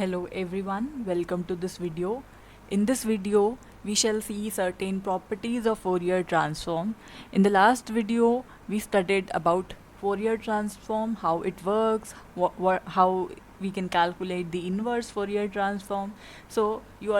Hello everyone, welcome to this video. In this video, we shall see certain properties of Fourier transform. In the last video, we studied about Fourier transform, how it works, how we can calculate the inverse Fourier transform. So you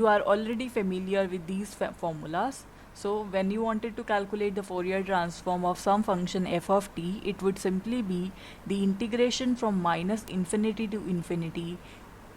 are already familiar with these formulas. So when you wanted to calculate the Fourier transform of some function f of t, it would simply be the integration from minus infinity to infinity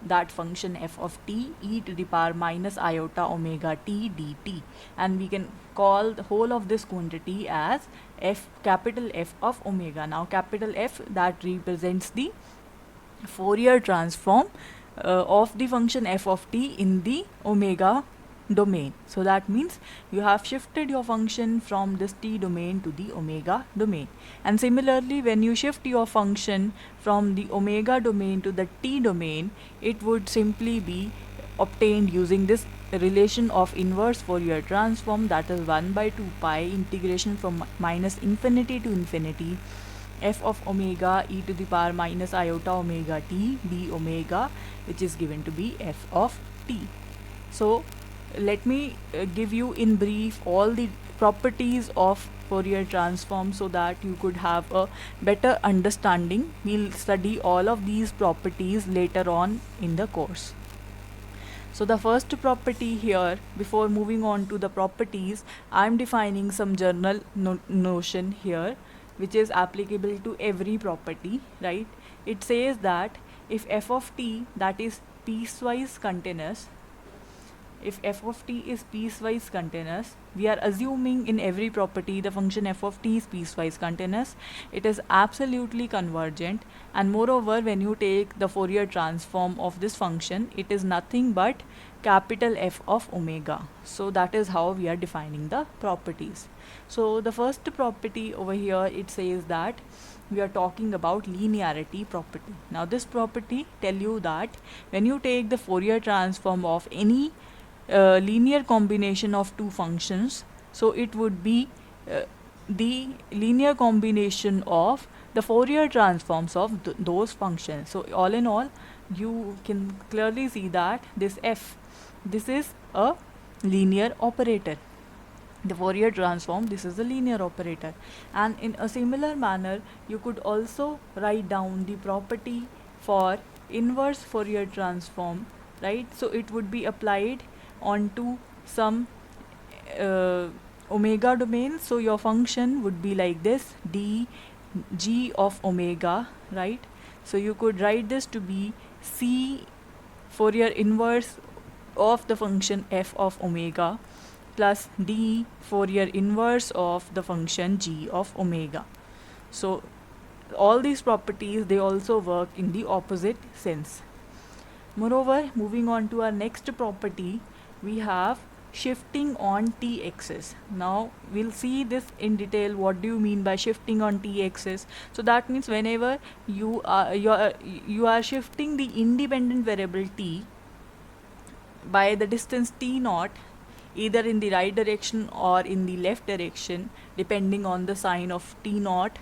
that function f of t e to the power minus iota omega t dt, and we can call the whole of this quantity as capital F of omega. Now capital F that represents the Fourier transform of the function f of t in the omega domain. So that means you have shifted your function from this t domain to the omega domain. And similarly, when you shift your function from the omega domain to the t domain, it would simply be obtained using this relation of inverse Fourier transform, that is 1 by 2 pi integration from minus infinity to infinity f of omega e to the power minus iota omega t d omega, which is given to be f of t. So let me give you in brief all the properties of Fourier transform so that you could have a better understanding. We'll study all of these properties later on in the course. So the first property here, before moving on to the properties, I'm defining some general notion here which is applicable to every property, right? It says that if f of t, that is piecewise continuous, if f of t is piecewise continuous, we are assuming in every property the function f of t is piecewise continuous, it is absolutely convergent, and moreover when you take the Fourier transform of this function, it is nothing but capital F of omega. So that is how we are defining the properties. So the first property over here, it says that we are talking about linearity property. Now this property tell you that when you take the Fourier transform of any linear combination of two functions, so it would be the linear combination of the Fourier transforms of those functions. So all in all, you can clearly see that this f, this is a linear operator. The Fourier transform, this is a linear operator. And in a similar manner, you could also write down the property for inverse Fourier transform, right? So it would be applied onto some omega domain. So your function would be like this, d g of omega, right? So you could write this to be c Fourier inverse of the function f of omega plus d Fourier inverse of the function g of omega. So all these properties, they also work in the opposite sense. Moreover, moving on to our next property, we have shifting on t-axis. Now we'll see this in detail. What do you mean by shifting on t-axis? So that means whenever you are shifting the independent variable t by the distance t naught, either in the right direction or in the left direction, depending on the sign of t naught,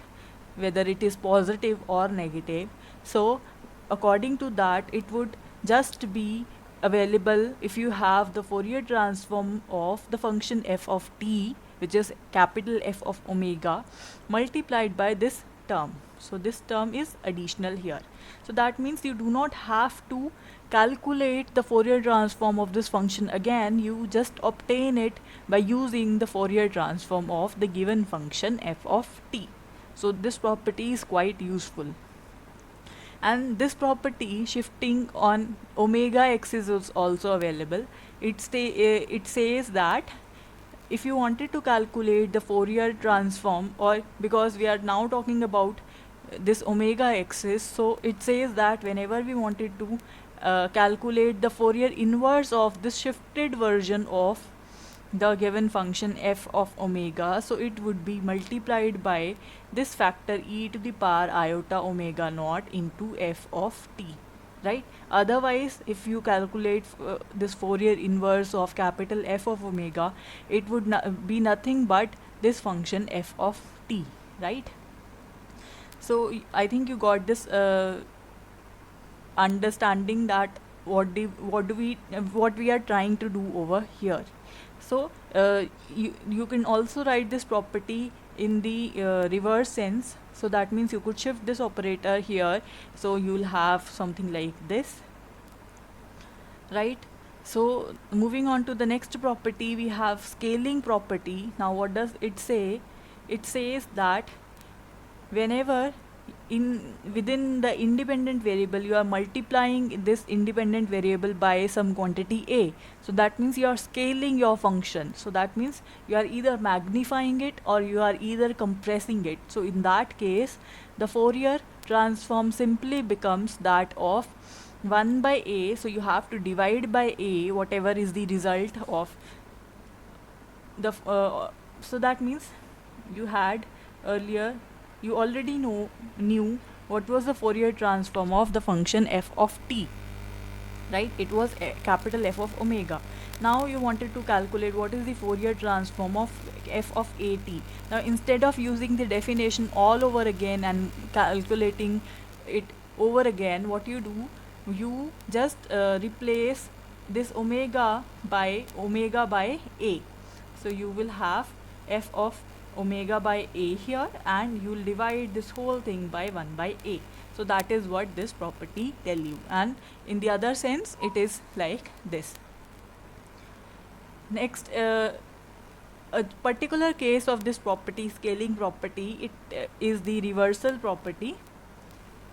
whether it is positive or negative. So according to that, it would just be available if you have the Fourier transform of the function f of t, which is capital F of omega, multiplied by this term. So this term is additional here. So that means you do not have to calculate the Fourier transform of this function again. You just obtain it by using the Fourier transform of the given function f of t. So this property is quite useful. And this property, shifting on omega axis, is also available. It says that if you wanted to calculate the Fourier transform, or because we are now talking about this omega axis, so it says that whenever we wanted to calculate the Fourier inverse of this shifted version of the given function f of omega, so it would be multiplied by this factor e to the power iota omega naught into f of t, right? Otherwise, if you calculate this Fourier inverse of capital F of omega, it would be nothing but this function f of t, right? So I think you got this understanding that what we are trying to do over here. So you can also write this property in the reverse sense. So that means you could shift this operator here, so you'll have something like this, right? So moving on to the next property, we have scaling property. Now what does it say? It says that whenever within the independent variable you are multiplying this independent variable by some quantity a, so that means you are scaling your function. So that means you are either magnifying it or you are either compressing it. So in that case, the Fourier transform simply becomes that of 1 by a. So you have to divide by a whatever is the result of the so that means you had earlier, you already knew what was the Fourier transform of the function f of t, right? It was capital F of omega. Now you wanted to calculate what is the Fourier transform of f of at. Now instead of using the definition all over again and calculating it over again, what you do, you just replace this omega by a. So you will have f of omega by a here, and you'll divide this whole thing by 1 by a. So that is what this property tell you, and in the other sense it is like this. Next, a particular case of this property, scaling property, it is the reversal property.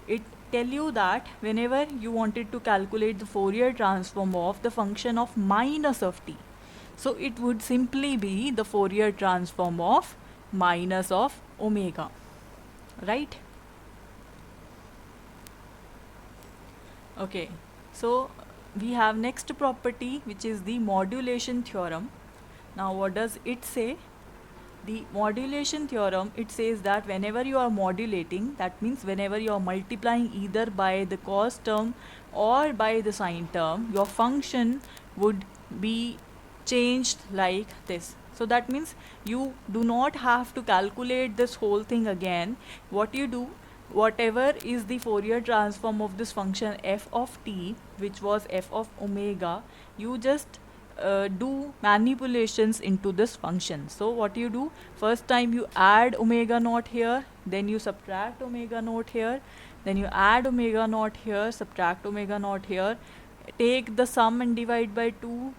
It tell you that whenever you wanted to calculate the Fourier transform of the function of minus of t, so it would simply be the Fourier transform of minus of omega, right? Okay, so we have next property, which is the modulation theorem. Now what does it say? The modulation theorem, it says that whenever you are modulating, that means whenever you are multiplying either by the cos term or by the sine term, your function would be changed like this. So that means you do not have to calculate this whole thing again. What you do, whatever is the Fourier transform of this function f of t, which was f of omega, you just do manipulations into this function. So what you do, first time you add omega naught here, then you subtract omega naught here, then you add omega naught here, subtract omega naught here, take the sum and divide by 2,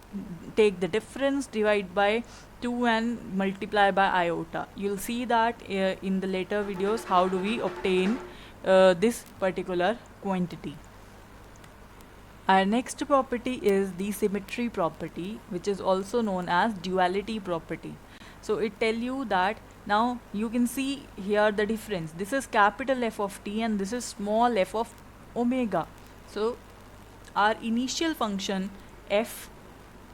take the difference, divide by 2 and multiply by iota. You'll see that in the later videos how do we obtain this particular quantity. Our next property is the symmetry property, which is also known as duality property. So it tell you that now you can see here the difference. This is capital F of t and this is small f of omega. So our initial function f,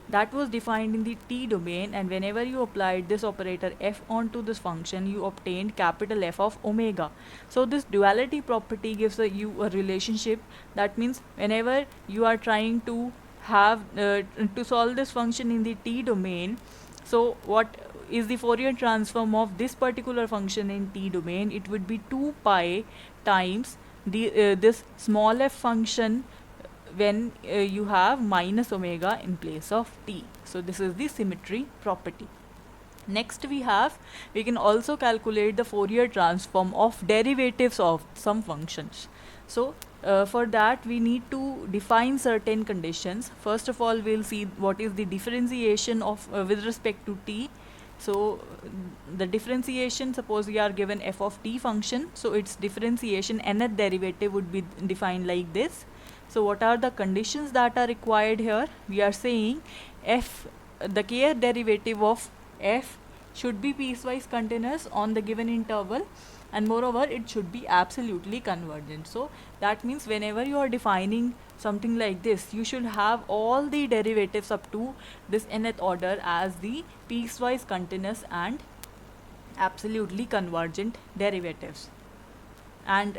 that was defined in the t domain, and whenever you applied this operator f onto this function, you obtained capital F of omega. So this duality property gives you a relationship. That means whenever you are trying to have to solve this function in the t domain, so what is the Fourier transform of this particular function in t domain? It would be 2 pi times the this small f function when you have minus omega in place of t. So this is the symmetry property. Next we can also calculate the Fourier transform of derivatives of some functions. So for that we need to define certain conditions. First of all, we'll see what is the differentiation of with respect to t. So the differentiation, suppose we are given f of t function, so its differentiation nth derivative would be defined like this. So what are the conditions that are required here? We are saying f, the kth derivative of f should be piecewise continuous on the given interval, and moreover it should be absolutely convergent. So that means whenever you are defining something like this, you should have all the derivatives up to this nth order as the piecewise continuous and absolutely convergent derivatives. And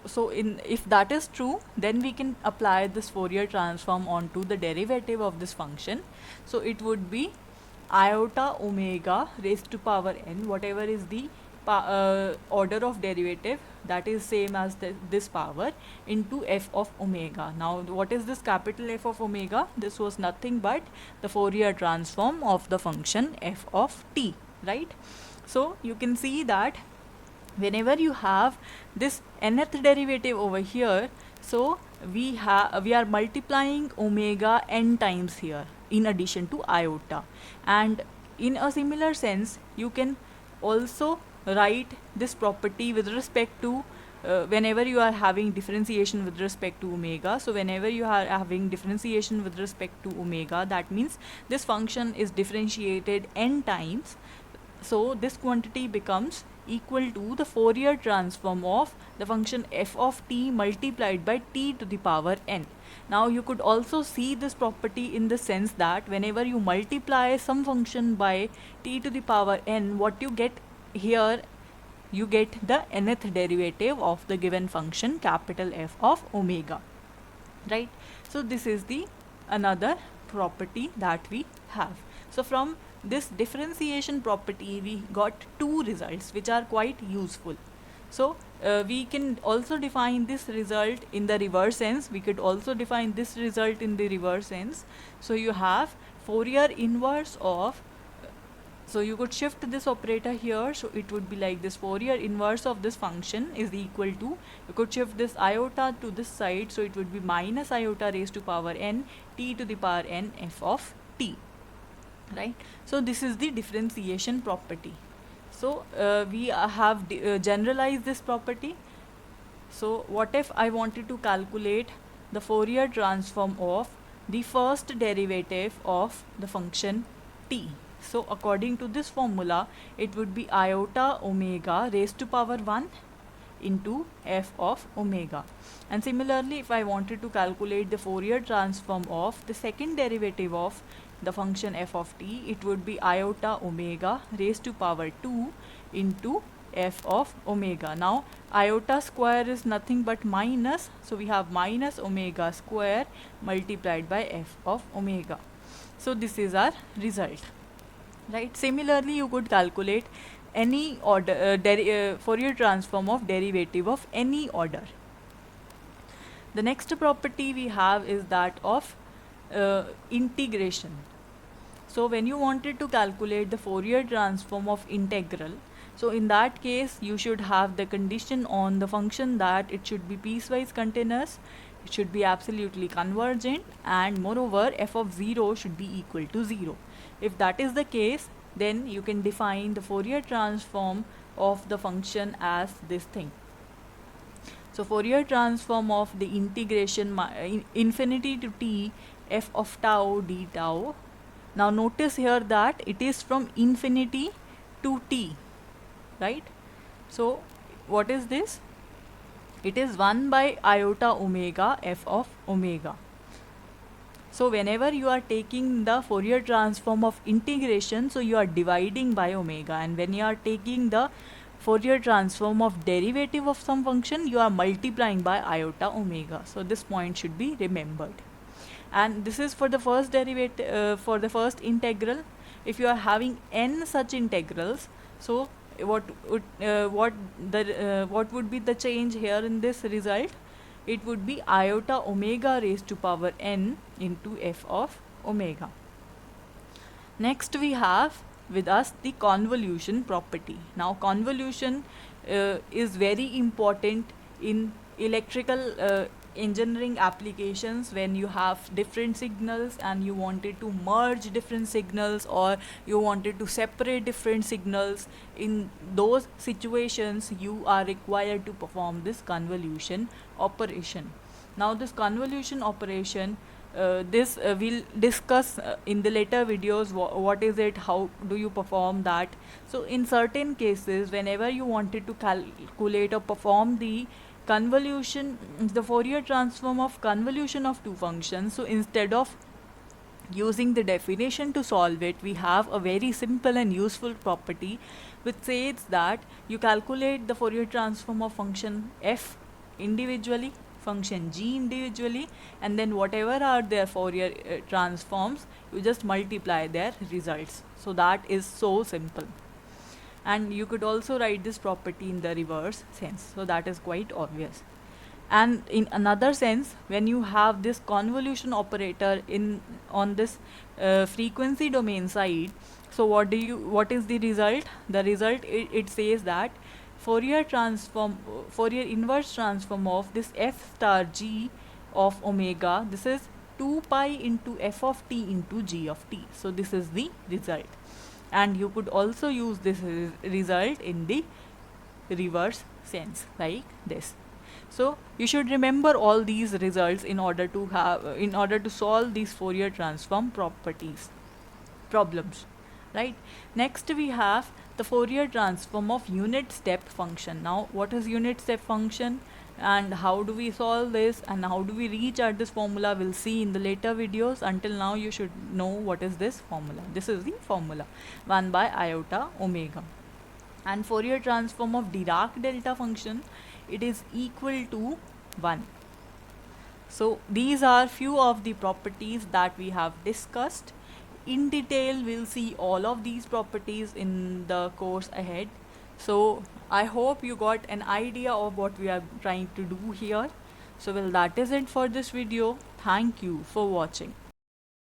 so if that is true, then we can apply this Fourier transform onto the derivative of this function. So it would be iota omega raised to power n, whatever is the order of derivative that is same as this power into f of omega. Now what is this capital F of omega? This was nothing but the Fourier transform of the function f of t, right? So you can see that whenever you have this nth derivative over here, so we are multiplying omega n times here in addition to iota. And in a similar sense, you can also write this property with respect to whenever you are having differentiation with respect to omega. So whenever you are having differentiation with respect to omega, that means this function is differentiated n times. So this quantity becomes equal to the Fourier transform of the function f of t multiplied by t to the power n. Now you could also see this property in the sense that whenever you multiply some function by t to the power n, what you get here, you get the nth derivative of the given function capital F of omega, right? So this is the another property that we have. So from this differentiation property we got two results which are quite useful. So we can also define this result in the reverse sense. We could also define this result in the reverse sense. So you have Fourier inverse of, so you could shift this operator here, so it would be like this: Fourier inverse of this function is equal to, you could shift this iota to this side, so it would be minus iota raised to power n t to the power n f of t, right? So this is the differentiation property. So we have generalized this property. So what if I wanted to calculate the Fourier transform of the first derivative of the function t? So according to this formula, it would be iota omega raised to power 1 into f of omega. And similarly, if I wanted to calculate the Fourier transform of the second derivative of the function f of t, it would be iota omega raised to power 2 into f of omega. Now iota square is nothing but minus, so we have minus omega square multiplied by f of omega. So this is our result, right? Similarly, you could calculate any order Fourier transform of derivative of any order. The next property we have is that of integration. So when you wanted to calculate the Fourier transform of integral, so in that case you should have the condition on the function that it should be piecewise continuous, it should be absolutely convergent, and moreover f of 0 should be equal to 0. If that is the case, then you can define the Fourier transform of the function as this thing. So Fourier transform of the integration infinity to t f of tau d tau. Now notice here that it is from infinity to t, right? So what is this? It is 1 by iota omega f of omega. So whenever you are taking the Fourier transform of integration, so you are dividing by omega, and when you are taking the Fourier transform of derivative of some function, you are multiplying by iota omega. So this point should be remembered. And this is for the first derivative, for the first integral. If you are having n such integrals, so what would be the change here in this result? It would be iota omega raised to power n into f of omega. Next we have with us the convolution property. Now convolution is very important in electrical engineering applications when you have different signals and you wanted to merge different signals, or you wanted to separate different signals. In those situations you are required to perform this convolution operation. Now this convolution operation, we'll discuss in the later videos what is it, how do you perform that. So in certain cases, whenever you wanted to calculate or perform the convolution, the Fourier transform of convolution of two functions, so instead of using the definition to solve it, we have a very simple and useful property which says that you calculate the Fourier transform of function f individually, function g individually, and then whatever are their Fourier transforms, you just multiply their results. So that is so simple. and you could also write this property in the reverse sense, so that is quite obvious. And in another sense, when you have this convolution operator in on this frequency domain side, so what is the result? The result, it says that Fourier inverse transform of this f star g of omega, this is 2 pi into f of t into g of t. So this is the result, and you could also use this result in the reverse sense like this. So you should remember all these results in order to solve these Fourier transform problems, right? Next we have the Fourier transform of unit step function. Now what is unit step function and how do we solve this and how do we reach at this formula, we'll see in the later videos. Until now you should know what is this formula. This is the formula, 1 by iota omega. And Fourier transform of Dirac delta function, it is equal to 1. So these are few of the properties that we have discussed. In detail we'll see all of these properties in the course ahead. So I hope you got an idea of what we are trying to do here. So well, that is it for this video. Thank you for watching.